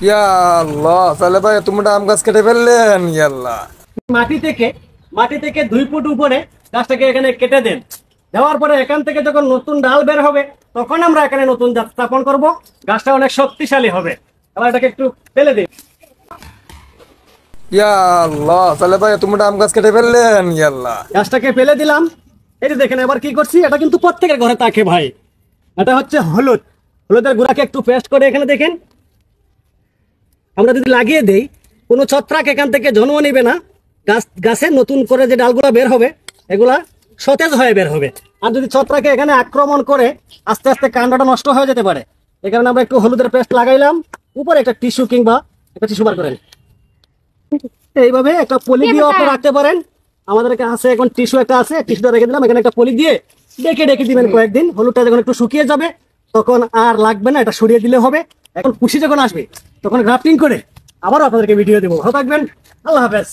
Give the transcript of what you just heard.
ইয়া আল্লাহ, তাহলে ভাই তোমরা আম গাছ কেটে ফেললেন। ইয়াল্লাহ, মাটি থেকে মাটি থেকে 2 ফুট উপরে গাছটাকে এখানে কেটে দেন। দেওয়ার পরে এখান থেকে যখন নতুন ডাল বের হবে তখন আমরা এখানে নতুন গাছ স্থাপন করব। গাছটা অনেক শক্তিশালী হবে। এবার এটাকে একটু ফেলে দিন। ইয়া আল্লাহ, তাহলে ভাই তোমরা আম গাছ কেটে ফেললেন। ইয়াল্লাহ, গাছটাকে ফেলে দিলাম। এই যে দেখেন এবার কি করছি, এটা কিন্তু প্রত্যেকের ঘরে থাকে ভাই। এটা হচ্ছে হলুদ। হলুদের গুঁড়াকে একটু পেস্ট করে এখানে দেখেন। আমরা যদি লাগিয়ে দেই, কোনো ছত্রাক এখান থেকে জন্ম নেবে না। গাছে নতুন করে যে ডালগুলা বের হবে এগুলা সতেজ হয়ে বের হবে। আর যদি ছত্রাকে এখানে আক্রমণ করে আস্তে আস্তে কাণ্ডটা নষ্ট হয়ে যেতে পারে। এই কারণে আমরা একটু হলুদের পেস্ট লাগাইলাম। উপরে একটা টিস্যু কিংবা একটা টিস্যু বার করেন। এইভাবে একটা পলি দিয়ে আপনি রাখতে পারেন। আমাদের কাছে এখন টিস্যু একটা আছে, টিস্যুটা রেখে দিলাম। এখানে একটা পলি দিয়ে ডেকে ডেকে দিবেন কয়েকদিন। হলুদটা যখন একটু শুকিয়ে যাবে তখন আর লাগবে না, এটা সরিয়ে দিলে হবে। এখন পুষি যখন আসবে তখন গ্রাফটিং করে আবারও আপনাদেরকে ভিডিও দেবো। ভালো থাকবেন। আল্লাহ হাফেজ।